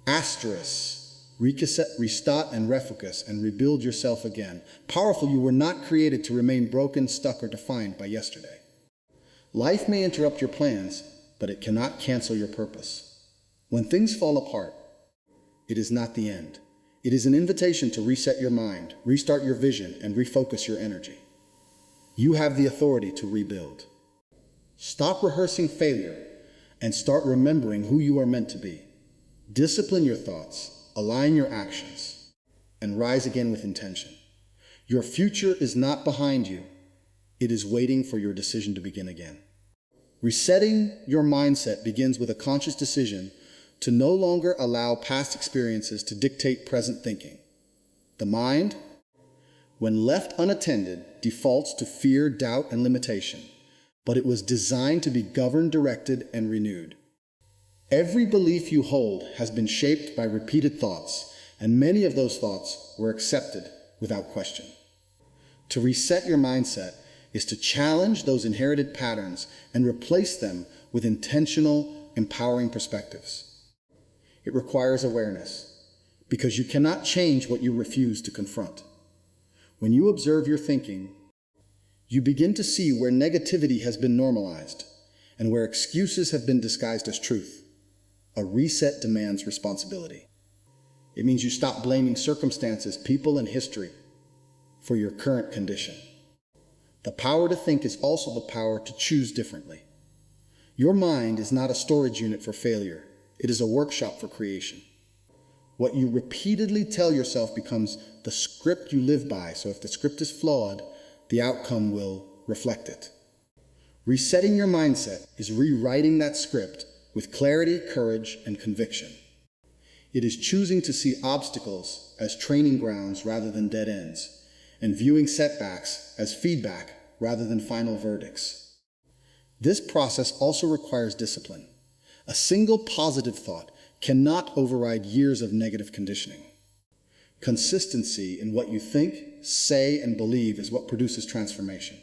Asterisk. Restart and refocus and rebuild yourself again. Powerful, you were not created to remain broken, stuck, or defined by yesterday. Life may interrupt your plans, but it cannot cancel your purpose. When things fall apart, it is not the end. It is an invitation to reset your mind, restart your vision, and refocus your energy. You have the authority to rebuild. Stop rehearsing failure and start remembering who you are meant to be. Discipline your thoughts, align your actions, and rise again with intention. Your future is not behind you. It is waiting for your decision to begin again. Resetting your mindset begins with a conscious decision to no longer allow past experiences to dictate present thinking. The mind, when left unattended, defaults to fear, doubt, and limitation, but it was designed to be governed, directed, and renewed. Every belief you hold has been shaped by repeated thoughts, and many of those thoughts were accepted without question. To reset your mindset is to challenge those inherited patterns and replace them with intentional, empowering perspectives. It requires awareness, because you cannot change what you refuse to confront. When you observe your thinking, you begin to see where negativity has been normalized and where excuses have been disguised as truth. A reset demands responsibility. It means you stop blaming circumstances, people, and history for your current condition. The power to think is also the power to choose differently. Your mind is not a storage unit for failure. It is a workshop for creation. What you repeatedly tell yourself becomes the script you live by, so if the script is flawed, the outcome will reflect it. Resetting your mindset is rewriting that script with clarity, courage, and conviction. It is choosing to see obstacles as training grounds rather than dead ends, and viewing setbacks as feedback rather than final verdicts. This process also requires discipline. A single positive thought cannot override years of negative conditioning. Consistency in what you think, say, and believe is what produces transformation.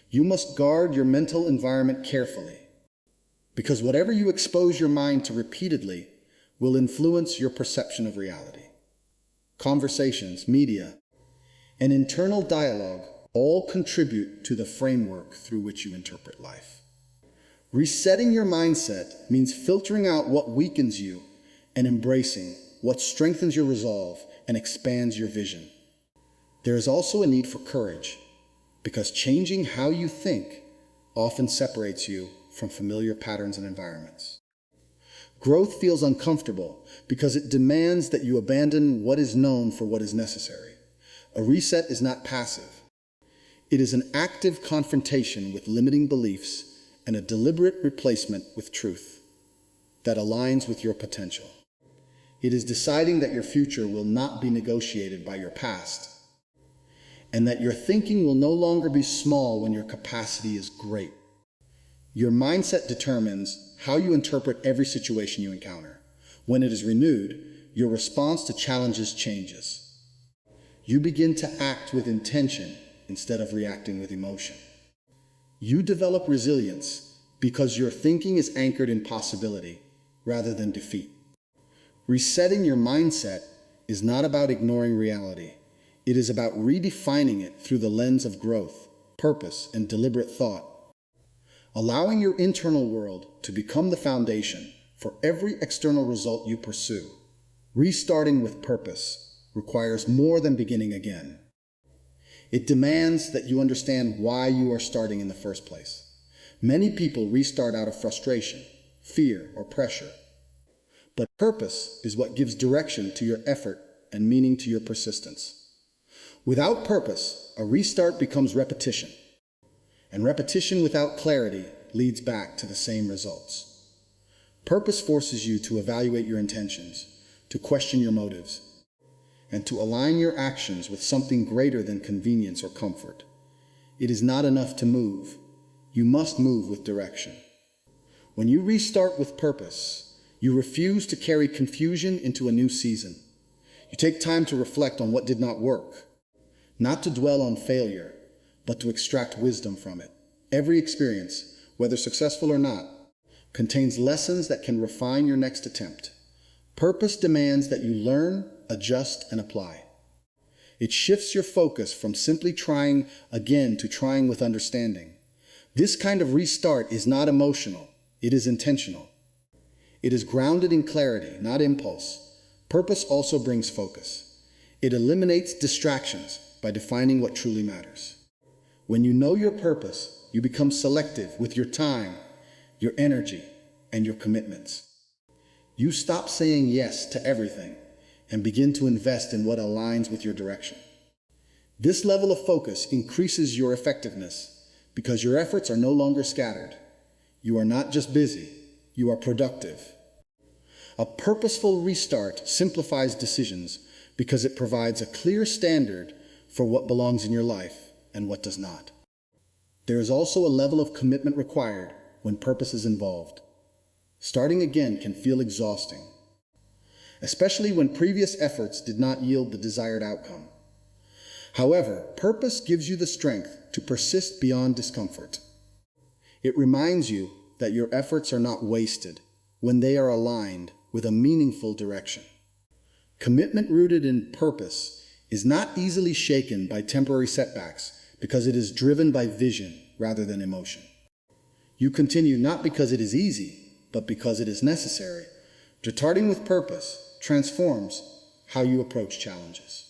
You must guard your mental environment carefully, because whatever you expose your mind to repeatedly will influence your perception of reality. Conversations, media, and internal dialogue all contribute to the framework through which you interpret life. Resetting your mindset means filtering out what weakens you and embracing what strengthens your resolve and expands your vision. There is also a need for courage, because changing how you think often separates you from familiar patterns and environments. Growth feels uncomfortable because it demands that you abandon what is known for what is necessary. A reset is not passive. It is an active confrontation with limiting beliefs and a deliberate replacement with truth that aligns with your potential. It is deciding that your future will not be negotiated by your past, and that your thinking will no longer be small when your capacity is great. Your mindset determines how you interpret every situation you encounter. When it is renewed, your response to challenges changes. You begin to act with intention instead of reacting with emotion. You develop resilience because your thinking is anchored in possibility rather than defeat. Resetting your mindset is not about ignoring reality. It is about redefining it through the lens of growth, purpose, and deliberate thought. Allowing your internal world to become the foundation for every external result you pursue. Restarting with purpose requires more than beginning again. It demands that you understand why you are starting in the first place. Many people restart out of frustration, fear, or pressure. But purpose is what gives direction to your effort and meaning to your persistence. Without purpose, a restart becomes repetition. And repetition without clarity leads back to the same results. Purpose forces you to evaluate your intentions, to question your motives, and to align your actions with something greater than convenience or comfort. It is not enough to move. You must move with direction. When you restart with purpose, you refuse to carry confusion into a new season. You take time to reflect on what did not work, not to dwell on failure, but to extract wisdom from it. Every experience, whether successful or not, contains lessons that can refine your next attempt. Purpose demands that you learn, adjust, and apply. It shifts your focus from simply trying again to trying with understanding. This kind of restart is not emotional, it is intentional. It is grounded in clarity, not impulse. Purpose also brings focus. It eliminates distractions by defining what truly matters. When you know your purpose, you become selective with your time, your energy, and your commitments. You stop saying yes to everything and begin to invest in what aligns with your direction. This level of focus increases your effectiveness because your efforts are no longer scattered. You are not just busy, you are productive. A purposeful restart simplifies decisions because it provides a clear standard for what belongs in your life and what does not. There is also a level of commitment required when purpose is involved. Starting again can feel exhausting, especially when previous efforts did not yield the desired outcome. However, purpose gives you the strength to persist beyond discomfort. It reminds you that your efforts are not wasted when they are aligned with a meaningful direction. Commitment rooted in purpose is not easily shaken by temporary setbacks because it is driven by vision rather than emotion. You continue not because it is easy, but because it is necessary. Starting with purpose transforms how you approach challenges.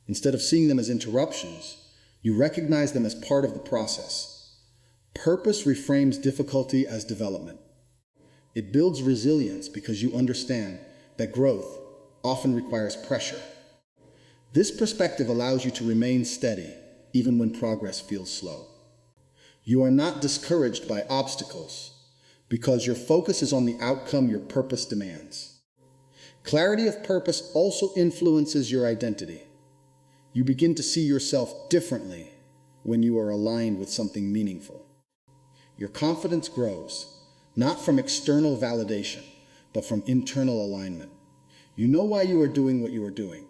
Instead of seeing them as interruptions, you recognize them as part of the process. Purpose reframes difficulty as development. It builds resilience because you understand that growth often requires pressure. This perspective allows you to remain steady even when progress feels slow. You are not discouraged by obstacles because your focus is on the outcome your purpose demands. Clarity of purpose also influences your identity. You begin to see yourself differently when you are aligned with something meaningful. Your confidence grows, not from external validation, but from internal alignment. You know why you are doing what you are doing,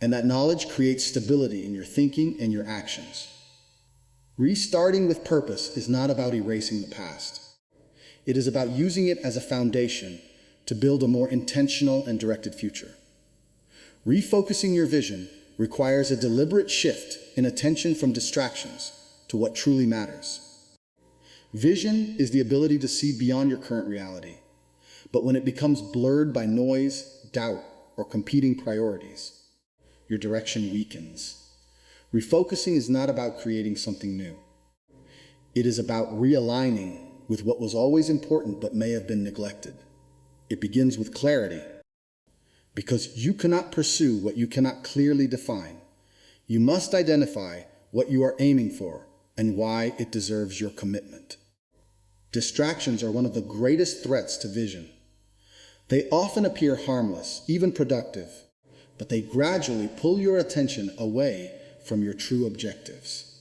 and that knowledge creates stability in your thinking and your actions. Restarting with purpose is not about erasing the past. It is about using it as a foundation to build a more intentional and directed future. Refocusing your vision requires a deliberate shift in attention from distractions to what truly matters. Vision is the ability to see beyond your current reality, but when it becomes blurred by noise, doubt, or competing priorities, your direction weakens. Refocusing is not about creating something new. It is about realigning with what was always important but may have been neglected. It begins with clarity. Because you cannot pursue what you cannot clearly define. You must identify what you are aiming for and why it deserves your commitment. Distractions are one of the greatest threats to vision. They often appear harmless, even productive, but they gradually pull your attention away from your true objectives.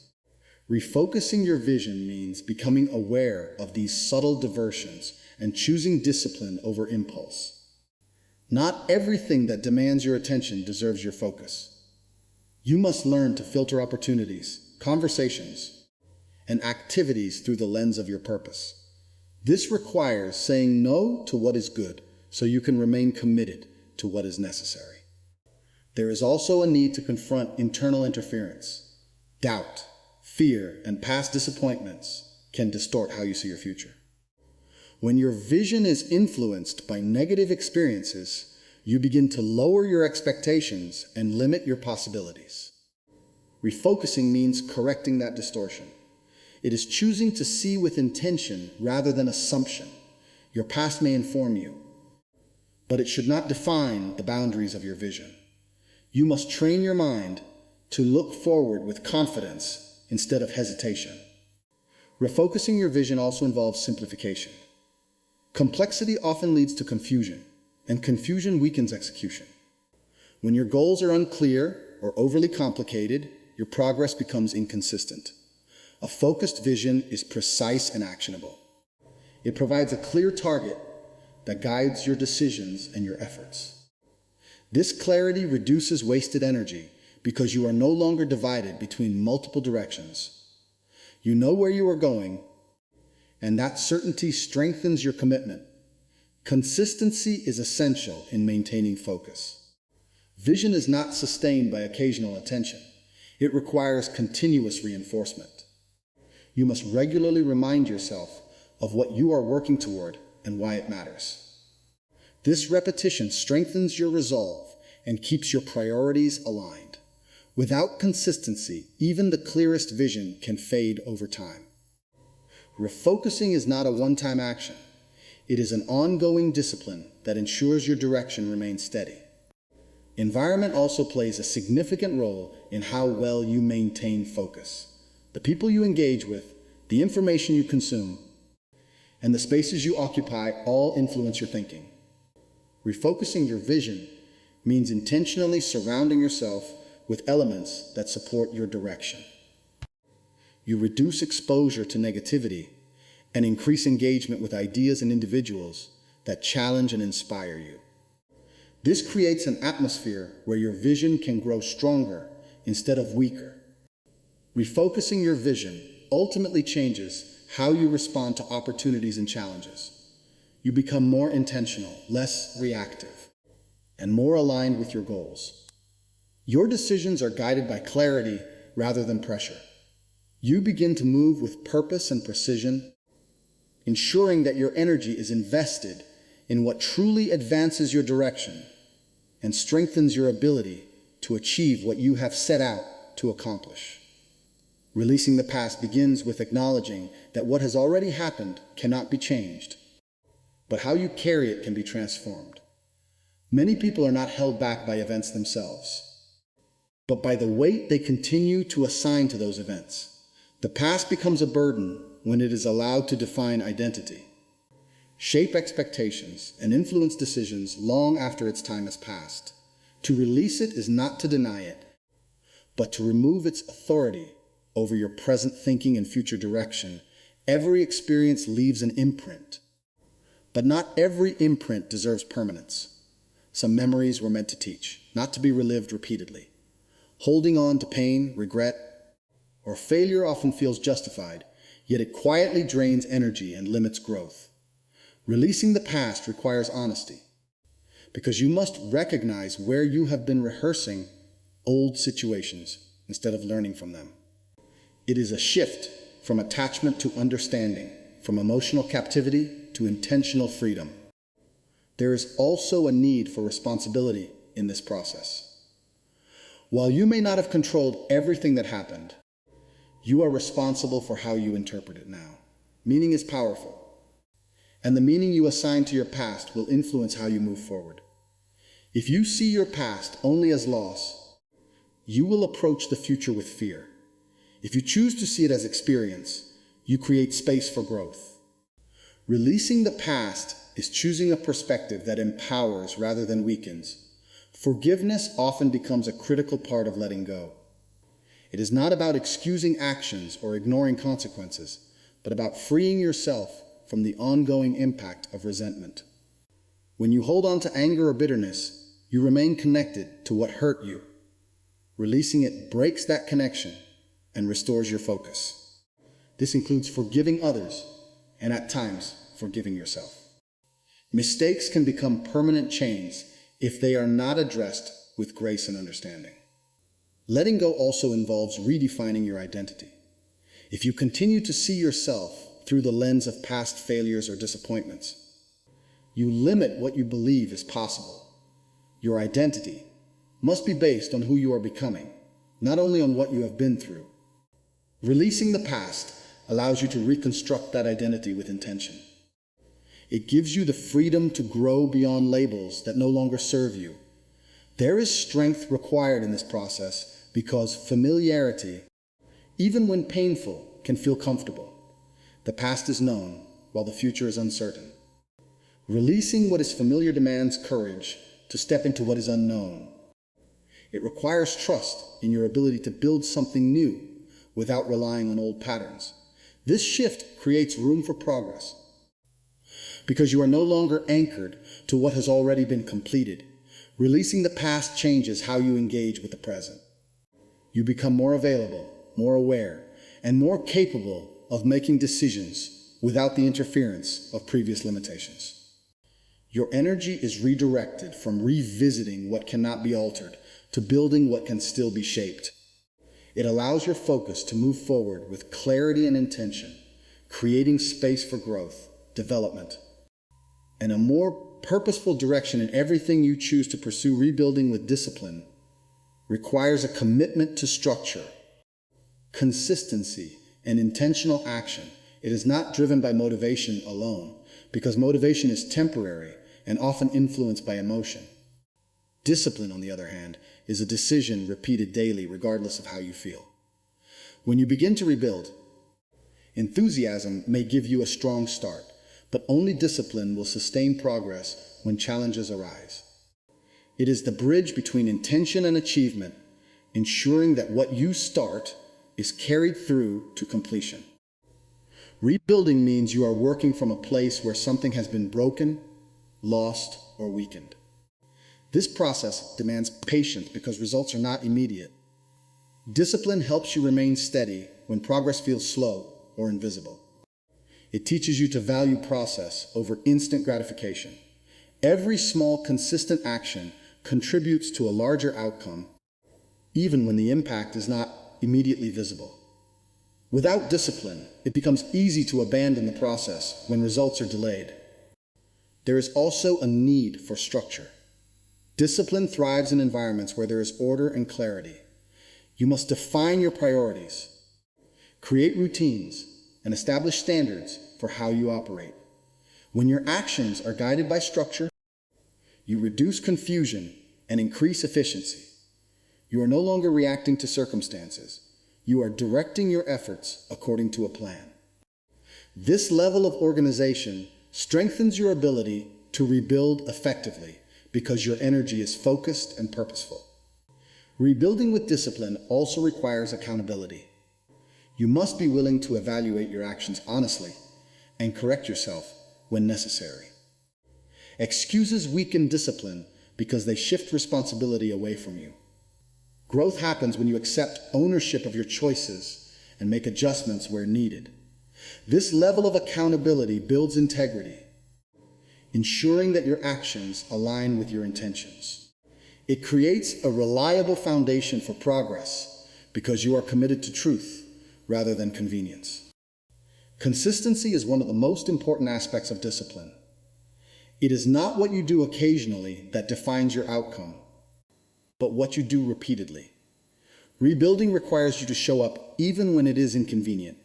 Refocusing your vision means becoming aware of these subtle diversions and choosing discipline over impulse. Not everything that demands your attention deserves your focus. You must learn to filter opportunities, conversations, and activities through the lens of your purpose. This requires saying no to what is good so you can remain committed to what is necessary. There is also a need to confront internal interference. Doubt, fear, and past disappointments can distort how you see your future. When your vision is influenced by negative experiences, you begin to lower your expectations and limit your possibilities. Refocusing means correcting that distortion. It is choosing to see with intention rather than assumption. Your past may inform you, but it should not define the boundaries of your vision. You must train your mind to look forward with confidence instead of hesitation. Refocusing your vision also involves simplification. Complexity often leads to confusion, and confusion weakens execution. When your goals are unclear or overly complicated, your progress becomes inconsistent. A focused vision is precise and actionable. It provides a clear target that guides your decisions and your efforts. This clarity reduces wasted energy because you are no longer divided between multiple directions. You know where you are going, and that certainty strengthens your commitment. Consistency is essential in maintaining focus. Vision is not sustained by occasional attention. It requires continuous reinforcement. You must regularly remind yourself of what you are working toward and why it matters. This repetition strengthens your resolve and keeps your priorities aligned. Without consistency, even the clearest vision can fade over time. Refocusing is not a one-time action. It is an ongoing discipline that ensures your direction remains steady. Environment also plays a significant role in how well you maintain focus. The people you engage with, the information you consume, and the spaces you occupy all influence your thinking. Refocusing your vision means intentionally surrounding yourself with elements that support your direction. You reduce exposure to negativity and increase engagement with ideas and individuals that challenge and inspire you. This creates an atmosphere where your vision can grow stronger instead of weaker. Refocusing your vision ultimately changes how you respond to opportunities and challenges. You become more intentional, less reactive, and more aligned with your goals. Your decisions are guided by clarity rather than pressure. You begin to move with purpose and precision, ensuring that your energy is invested in what truly advances your direction and strengthens your ability to achieve what you have set out to accomplish. Releasing the past begins with acknowledging that what has already happened cannot be changed, but how you carry it can be transformed. Many people are not held back by events themselves, but by the weight they continue to assign to those events. The past becomes a burden when it is allowed to define identity, shape expectations, and influence decisions long after its time has passed. To release it is not to deny it, but to remove its authority over your present thinking and future direction. Every experience leaves an imprint, but not every imprint deserves permanence. Some memories were meant to teach, not to be relived repeatedly. Holding on to pain, regret, or failure often feels justified, yet it quietly drains energy and limits growth. Releasing the past requires honesty, because you must recognize where you have been rehearsing old situations instead of learning from them. It is a shift from attachment to understanding, from emotional captivity to intentional freedom. There is also a need for responsibility in this process. While you may not have controlled everything that happened, you are responsible for how you interpret it now. Meaning is powerful, and the meaning you assign to your past will influence how you move forward. If you see your past only as loss, you will approach the future with fear. If you choose to see it as experience, you create space for growth. Releasing the past is choosing a perspective that empowers rather than weakens. Forgiveness often becomes a critical part of letting go. It is not about excusing actions or ignoring consequences, but about freeing yourself from the ongoing impact of resentment. When you hold on to anger or bitterness, you remain connected to what hurt you. Releasing it breaks that connection and restores your focus. This includes forgiving others and at times forgiving yourself. Mistakes can become permanent chains if they are not addressed with grace and understanding. Letting go also involves redefining your identity. If you continue to see yourself through the lens of past failures or disappointments, you limit what you believe is possible. Your identity must be based on who you are becoming, not only on what you have been through. Releasing the past allows you to reconstruct that identity with intention. It gives you the freedom to grow beyond labels that no longer serve you. There is strength required in this process because familiarity, even when painful, can feel comfortable. The past is known, while the future is uncertain. Releasing what is familiar demands courage to step into what is unknown. It requires trust in your ability to build something new without relying on old patterns. This shift creates room for progress because you are no longer anchored to what has already been completed. Releasing the past changes how you engage with the present. You become more available, more aware, and more capable of making decisions without the interference of previous limitations. Your energy is redirected from revisiting what cannot be altered to building what can still be shaped. It allows your focus to move forward with clarity and intention, creating space for growth, development, and a more purposeful direction in everything you choose to pursue. Rebuilding with discipline requires a commitment to structure, consistency, and intentional action. It is not driven by motivation alone, because motivation is temporary and often influenced by emotion. Discipline, on the other hand, is a decision repeated daily regardless of how you feel. When you begin to rebuild, enthusiasm may give you a strong start, but only discipline will sustain progress when challenges arise. It is the bridge between intention and achievement, ensuring that what you start is carried through to completion. Rebuilding means you are working from a place where something has been broken, lost, or weakened. This process demands patience because results are not immediate. Discipline helps you remain steady when progress feels slow or invisible. It teaches you to value process over instant gratification. Every small, consistent action contributes to a larger outcome, even when the impact is not immediately visible. Without discipline, it becomes easy to abandon the process when results are delayed. There is also a need for structure. Discipline thrives in environments where there is order and clarity. You must define your priorities, create routines, and establish standards for how you operate. When your actions are guided by structure, you reduce confusion and increase efficiency. You are no longer reacting to circumstances. You are directing your efforts according to a plan. This level of organization strengthens your ability to rebuild effectively because your energy is focused and purposeful. Rebuilding with discipline also requires accountability. You must be willing to evaluate your actions honestly and correct yourself when necessary. Excuses weaken discipline because they shift responsibility away from you. Growth happens when you accept ownership of your choices and make adjustments where needed. This level of accountability builds integrity, ensuring that your actions align with your intentions. It creates a reliable foundation for progress because you are committed to truth rather than convenience. Consistency is one of the most important aspects of discipline. It is not what you do occasionally that defines your outcome, but what you do repeatedly. Rebuilding requires you to show up even when it is inconvenient,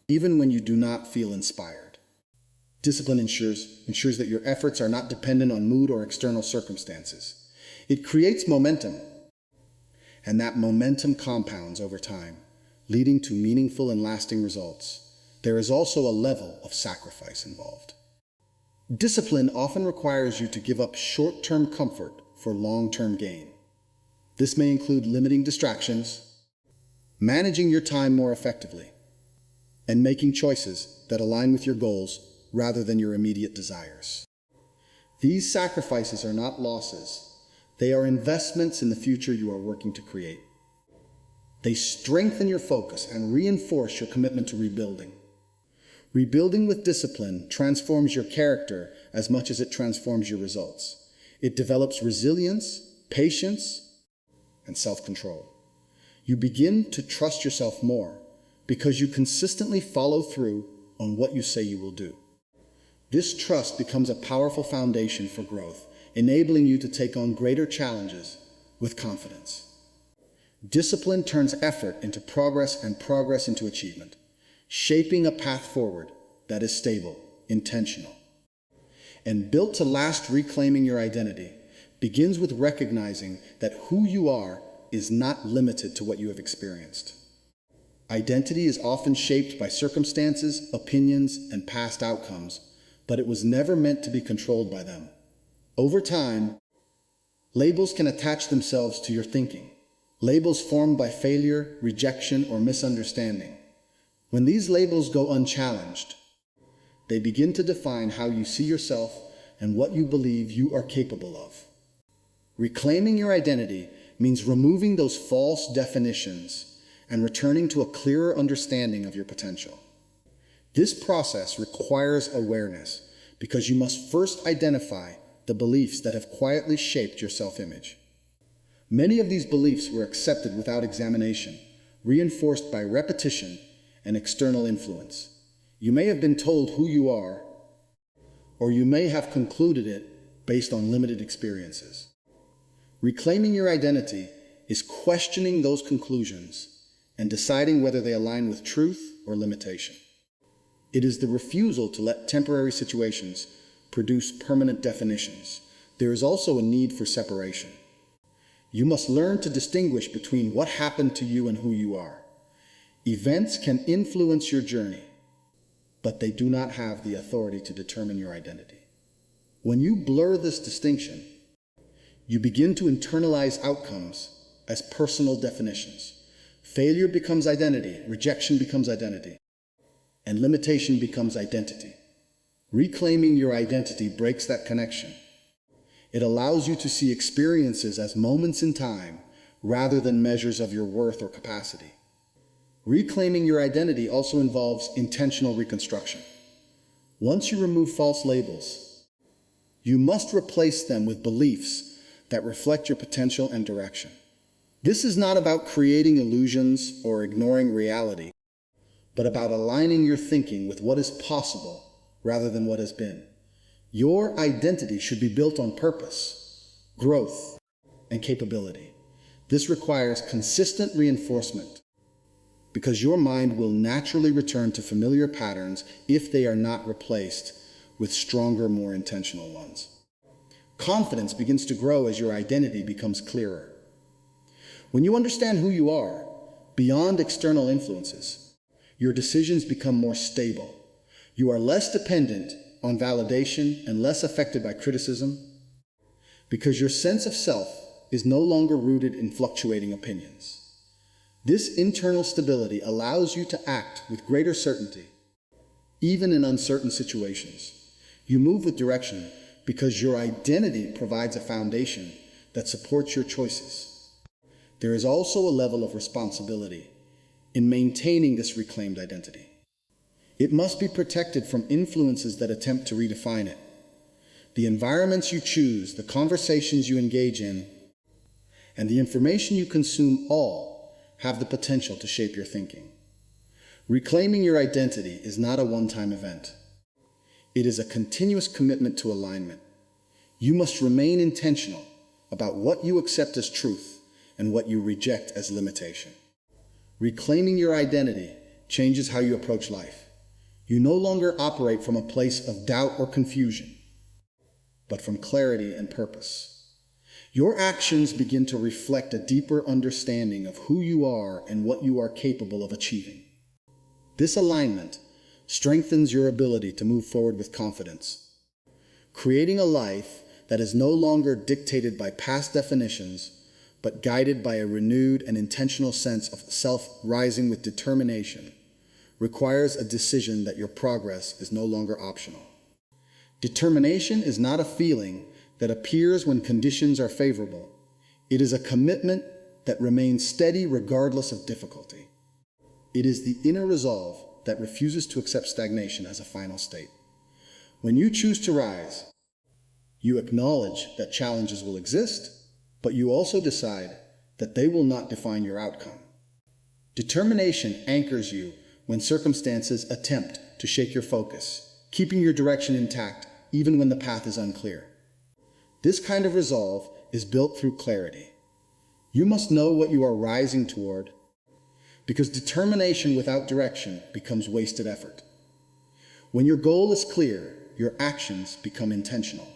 even when you do not feel inspired. Discipline ensures that your efforts are not dependent on mood or external circumstances. It creates momentum, and that momentum compounds over time, leading to meaningful and lasting results. There is also a level of sacrifice involved. Discipline often requires you to give up short-term comfort for long-term gain. This may include limiting distractions, managing your time more effectively, and making choices that align with your goals rather than your immediate desires. These sacrifices are not losses. They are investments in the future you are working to create. They strengthen your focus and reinforce your commitment to rebuilding. Rebuilding with discipline transforms your character as much as it transforms your results. It develops resilience, patience, and self-control. You begin to trust yourself more because you consistently follow through on what you say you will do. This trust becomes a powerful foundation for growth, enabling you to take on greater challenges with confidence. Discipline turns effort into progress and progress into achievement, shaping a path forward that is stable, intentional, and built to last. Reclaiming your identity begins with recognizing that who you are is not limited to what you have experienced. Identity is often shaped by circumstances, opinions, and past outcomes, but it was never meant to be controlled by them. Over time, labels can attach themselves to your thinking. Labels formed by failure, rejection, or misunderstanding. When these labels go unchallenged, they begin to define how you see yourself and what you believe you are capable of. Reclaiming your identity means removing those false definitions and returning to a clearer understanding of your potential. This process requires awareness because you must first identify the beliefs that have quietly shaped your self-image. Many of these beliefs were accepted without examination, reinforced by repetition and external influence. You may have been told who you are, or you may have concluded it based on limited experiences. Reclaiming your identity is questioning those conclusions and deciding whether they align with truth or limitation. It is the refusal to let temporary situations produce permanent definitions. There is also a need for separation. You must learn to distinguish between what happened to you and who you are. Events can influence your journey, but they do not have the authority to determine your identity. When you blur this distinction, you begin to internalize outcomes as personal definitions. Failure becomes identity, rejection becomes identity, and limitation becomes identity. Reclaiming your identity breaks that connection. It allows you to see experiences as moments in time rather than measures of your worth or capacity. Reclaiming your identity also involves intentional reconstruction. Once you remove false labels, you must replace them with beliefs that reflect your potential and direction. This is not about creating illusions or ignoring reality, but about aligning your thinking with what is possible rather than what has been. Your identity should be built on purpose, growth, and capability. This requires consistent reinforcement because your mind will naturally return to familiar patterns if they are not replaced with stronger, more intentional ones. Confidence begins to grow as your identity becomes clearer. When you understand who you are, beyond external influences, your decisions become more stable. You are less dependent on validation and less affected by criticism because your sense of self is no longer rooted in fluctuating opinions. This internal stability allows you to act with greater certainty, even in uncertain situations. You move with direction because your identity provides a foundation that supports your choices. There is also a level of responsibility in maintaining this reclaimed identity. It must be protected from influences that attempt to redefine it. The environments you choose, the conversations you engage in, and the information you consume all have the potential to shape your thinking. Reclaiming your identity is not a one-time event. It is a continuous commitment to alignment. You must remain intentional about what you accept as truth and what you reject as limitation. Reclaiming your identity changes how you approach life. You no longer operate from a place of doubt or confusion, but from clarity and purpose. Your actions begin to reflect a deeper understanding of who you are and what you are capable of achieving. This alignment strengthens your ability to move forward with confidence, creating a life that is no longer dictated by past definitions, but guided by a renewed and intentional sense of self rising with determination. Requires a decision that your progress is no longer optional. Determination is not a feeling that appears when conditions are favorable. It is a commitment that remains steady regardless of difficulty. It is the inner resolve that refuses to accept stagnation as a final state. When you choose to rise, you acknowledge that challenges will exist, but you also decide that they will not define your outcome. Determination anchors you when circumstances attempt to shake your focus, keeping your direction intact even when the path is unclear. This kind of resolve is built through clarity. You must know what you are rising toward, because determination without direction becomes wasted effort. When your goal is clear, your actions become intentional.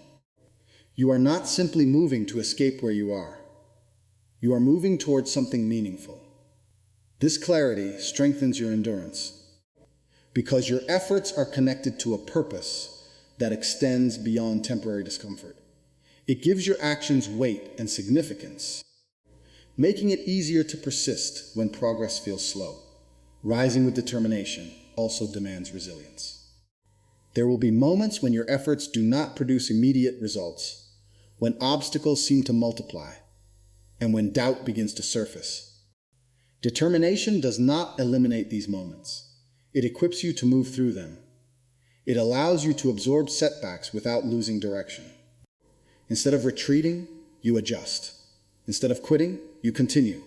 You are not simply moving to escape where you are. You are moving towards something meaningful. This clarity strengthens your endurance because your efforts are connected to a purpose that extends beyond temporary discomfort. It gives your actions weight and significance, making it easier to persist when progress feels slow. Rising with determination also demands resilience. There will be moments when your efforts do not produce immediate results, when obstacles seem to multiply, and when doubt begins to surface. Determination does not eliminate these moments. It equips you to move through them. It allows you to absorb setbacks without losing direction. Instead of retreating, you adjust. Instead of quitting, you continue.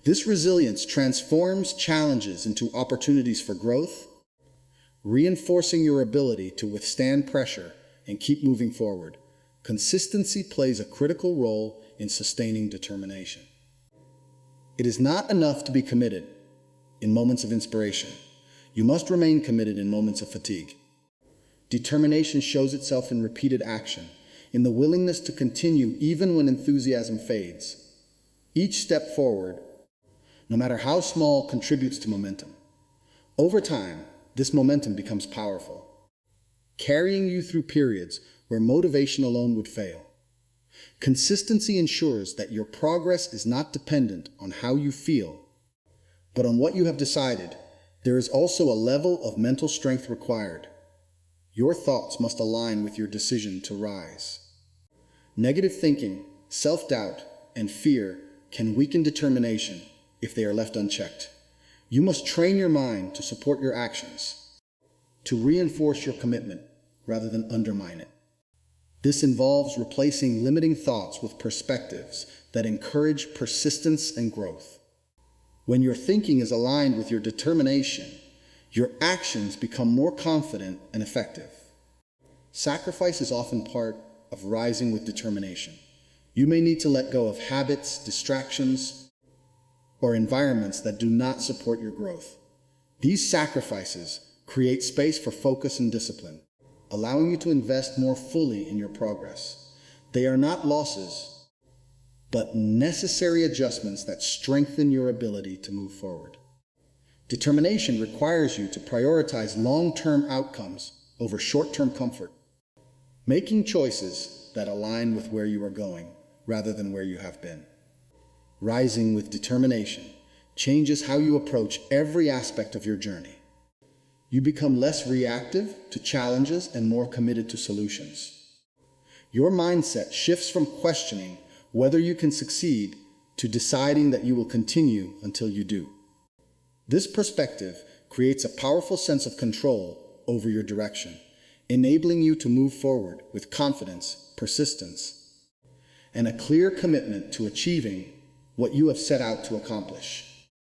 This resilience transforms challenges into opportunities for growth, reinforcing your ability to withstand pressure and keep moving forward. Consistency plays a critical role in sustaining determination. It is not enough to be committed in moments of inspiration. You must remain committed in moments of fatigue. Determination shows itself in repeated action, in the willingness to continue even when enthusiasm fades. Each step forward, no matter how small, contributes to momentum. Over time, this momentum becomes powerful, carrying you through periods where motivation alone would fail. Consistency ensures that your progress is not dependent on how you feel, but on what you have decided. There is also a level of mental strength required. Your thoughts must align with your decision to rise. Negative thinking, self-doubt, and fear can weaken determination if they are left unchecked. You must train your mind to support your actions, to reinforce your commitment rather than undermine it. This involves replacing limiting thoughts with perspectives that encourage persistence and growth. When your thinking is aligned with your determination, your actions become more confident and effective. Sacrifice is often part of rising with determination. You may need to let go of habits, distractions, or environments that do not support your growth. These sacrifices create space for focus and discipline, allowing you to invest more fully in your progress. They are not losses, but necessary adjustments that strengthen your ability to move forward. Determination requires you to prioritize long-term outcomes over short-term comfort, making choices that align with where you are going rather than where you have been. Rising with determination changes how you approach every aspect of your journey. You become less reactive to challenges and more committed to solutions. Your mindset shifts from questioning whether you can succeed to deciding that you will continue until you do. This perspective creates a powerful sense of control over your direction, enabling you to move forward with confidence, persistence, and a clear commitment to achieving what you have set out to accomplish.